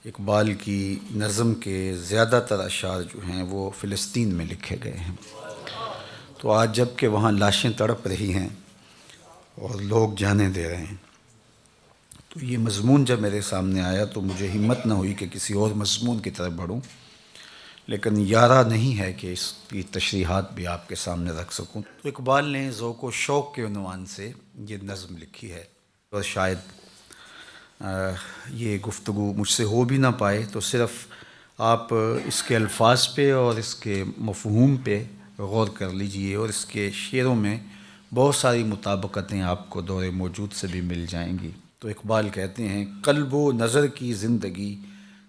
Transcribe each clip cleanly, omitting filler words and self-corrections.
اقبال کی نظم کے زیادہ تر اشعار جو ہیں وہ فلسطین میں لکھے گئے ہیں۔ تو آج جب کہ وہاں لاشیں تڑپ رہی ہیں اور لوگ جانے دے رہے ہیں، تو یہ مضمون جب میرے سامنے آیا تو مجھے ہمت نہ ہوئی کہ کسی اور مضمون کی طرف بڑھوں، لیکن یارہ نہیں ہے کہ اس کی تشریحات بھی آپ کے سامنے رکھ سکوں۔ تو اقبال نے ذوق و شوق کے عنوان سے یہ نظم لکھی ہے، اور شاید یہ گفتگو مجھ سے ہو بھی نہ پائے، تو صرف آپ اس کے الفاظ پہ اور اس کے مفہوم پہ غور کر لیجئے، اور اس کے شعروں میں بہت ساری مطابقتیں آپ کو دور موجود سے بھی مل جائیں گی۔ تو اقبال کہتے ہیں: قلب و نظر کی زندگی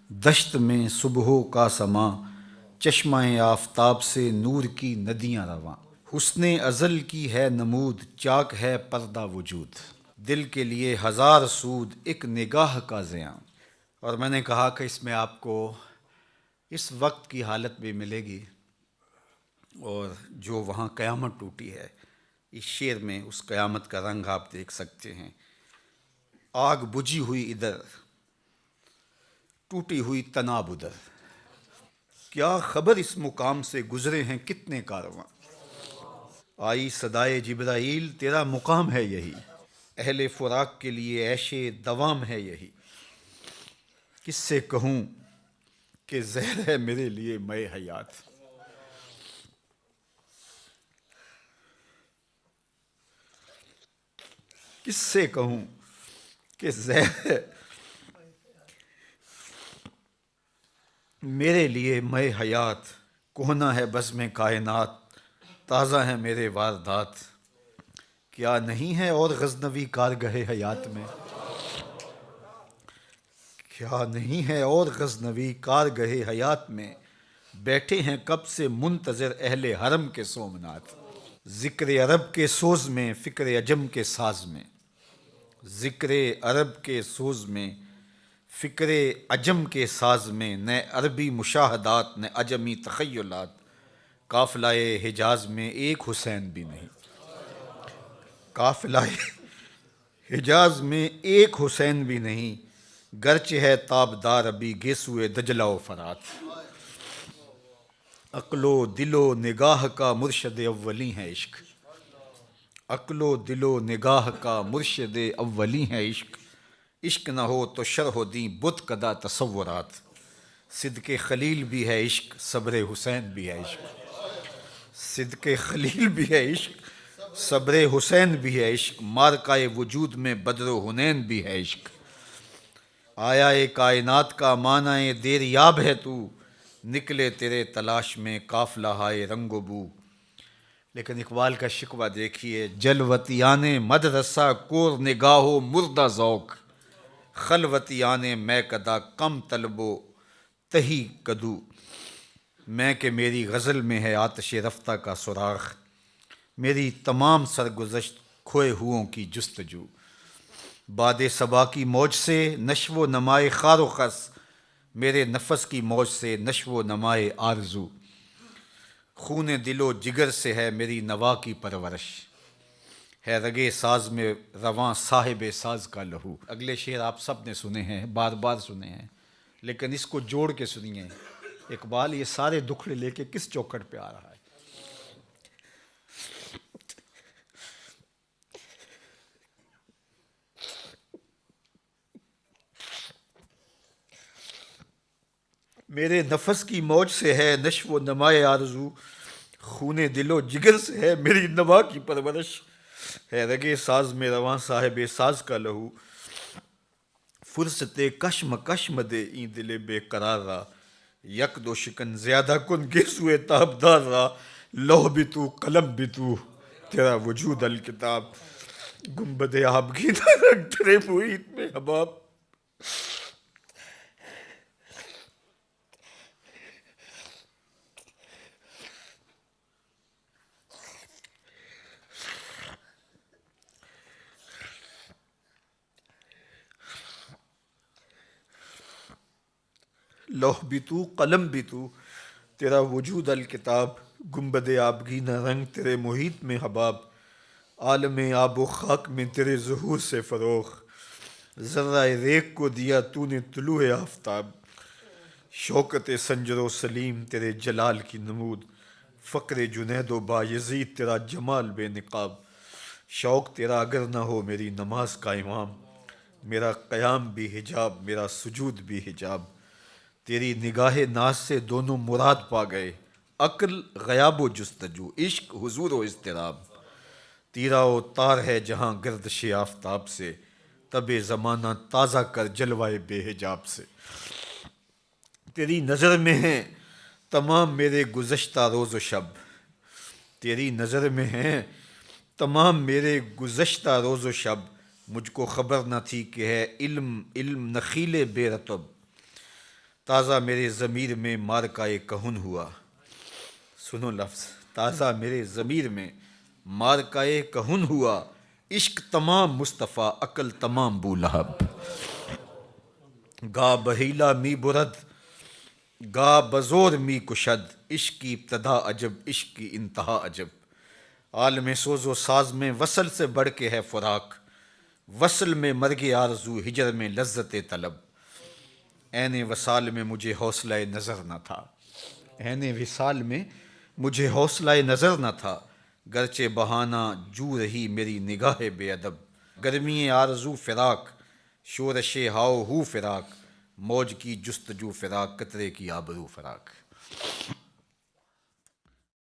دشت میں صبحوں کا سما، چشمہ آفتاب سے نور کی ندیاں رواں، حسن ازل کی ہے نمود چاک ہے پردہ وجود، دل کے لیے ہزار سود ایک نگاہ کا زیاں۔ اور میں نے کہا کہ اس میں آپ کو اس وقت کی حالت بھی ملے گی، اور جو وہاں قیامت ٹوٹی ہے اس شعر میں اس قیامت کا رنگ آپ دیکھ سکتے ہیں۔ آگ بجھی ہوئی ادھر، ٹوٹی ہوئی تناب ادھر، کیا خبر اس مقام سے گزرے ہیں کتنے کارواں، آئی صدائے جبرائیل تیرا مقام ہے یہی، اہل فراق کے لیے عیش دوام ہے یہی، کس سے کہوں کہ زہر ہے میرے لیے مے حیات، کس سے کہوں کہ زہر ہے میرے لیے مے حیات، کہنا ہے بزم کائنات، تازہ ہے میرے واردات، کیا نہیں ہے اور غزنوی کارگہ حیات میں، کیا نہیں ہے اور غزنوی کارگہ حیات میں، بیٹھے ہیں کب سے منتظر اہل حرم کے سومنات، ذکر عرب کے سوز میں فکر عجم کے ساز میں، ذکر عرب کے سوز میں فکر عجم کے ساز میں، نئے عربی مشاہدات نئے عجمی تخیلات، قافلہ حجاز میں ایک حسین بھی نہیں، قافلہ حجاز میں ایک حسین بھی نہیں، گرچہ ہے تابدار ابھی گیسوئے دجلہ و فرات، عقل و دل و نگاہ کا مرشد اولی ہے عشق، عقل و دل و نگاہ کا مرشد اولی ہے عشق، عشق نہ ہو تو شرح و دیں بت کدہ تصورات، صدق خلیل بھی ہے عشق صبر حسین بھی ہے عشق، صدق خلیل بھی ہے عشق صبر حسین بھی ہے عشق، مارکہ وجود میں بدر و حنین بھی ہے عشق، آیا کائنات کا معنی دیر یاب ہے تو، نکلے تیرے تلاش میں قافلہ ہائے رنگ و بو۔ لیکن اقبال کا شکوہ دیکھیے: جلوتیان مدرسہ کور نگاہ و مردہ ذوق، خلوتیان میں کدا کم طلب و تہی کدو، میں کہ میری غزل میں ہے آتش رفتہ کا سراغ، میری تمام سرگزشت کھوئے ہوئوں کی جستجو، باد صبا کی موج سے نشو و نمائے خار و خس، میرے نفس کی موج سے نشو و نمائے آرزو، خون دل و جگر سے ہے میری نوا کی پرورش، ہے رگے ساز میں رواں صاحب ساز کا لہو۔ اگلے شعر آپ سب نے سنے ہیں، بار بار سنے ہیں، لیکن اس کو جوڑ کے سنیے، اقبال یہ سارے دکھڑے لے کے کس چوکھٹ پہ آ رہا ہے۔ میرے نفس کی موج سے ہے نشو و نمائے آرزو، خون دل و جگر سے ہے میری نوا کی پرورش، ہے رگے ساز میں رواں صاحب ساز کا لہو، فرصت کشم کشم دے این دل بے قرار را، یک دو شکن زیادہ کن گیسوئے تابدار را، لوح بھی تو قلم بھی تو تیرا وجود الکتاب، گنبد آبگینہ رنگ تیرے محیط میں حباب، لوح بھی تو قلم بھی تو تیرا وجود الکتاب، گنبد آبگینہ رنگ تیرے محیط میں حباب، عالم آب و خاک میں تیرے ظہور سے فروغ، ذرہ ریگ کو دیا تو نے طلوع آفتاب، شوکت سنجر و سلیم تیرے جلال کی نمود، فقر جنید و بایزید تیرا جمال بے نقاب، شوق تیرا اگر نہ ہو میری نماز کا امام، میرا قیام بھی حجاب میرا سجود بھی حجاب، تیری نگاہ ناز سے دونوں مراد پا گئے، عقل غیاب و جستجو، عشق حضور و اضطراب، تیرا و تار ہے جہاں گردش آفتاب سے، تب زمانہ تازہ کر جلوائے بے حجاب سے، تیری نظر میں ہیں تمام میرے گزشتہ روز و شب، تیری نظر میں ہیں تمام میرے گزشتہ روز و شب، مجھ کو خبر نہ تھی کہ ہے علم علم نخیل بے رطب، تازہ میرے ضمیر میں مارکائے کہن ہوا، سنو لفظ، تازہ میرے ضمیر میں مارکائے کہن ہوا، عشق تمام مصطفیٰ عقل تمام بولہب، گا بہیلا می برد گا بزور می کشد، عشق کی ابتدا عجب عشق کی انتہا عجب، عالم سوز و ساز میں وصل سے بڑھ کے ہے فراق، وصل میں مرگ آرزو ہجر میں لذت طلب، عین وصال میں مجھے حوصلہ نظر نہ تھا، عین وصال میں مجھے حوصلہ نظر نہ تھا، گرچہ بہانہ جو رہی میری نگاہ بے ادب، گرمی آرزو فراق، شورش ہاؤ ہو فراق، موج کی جستجو فراق، قطرے کی آبرو فراق۔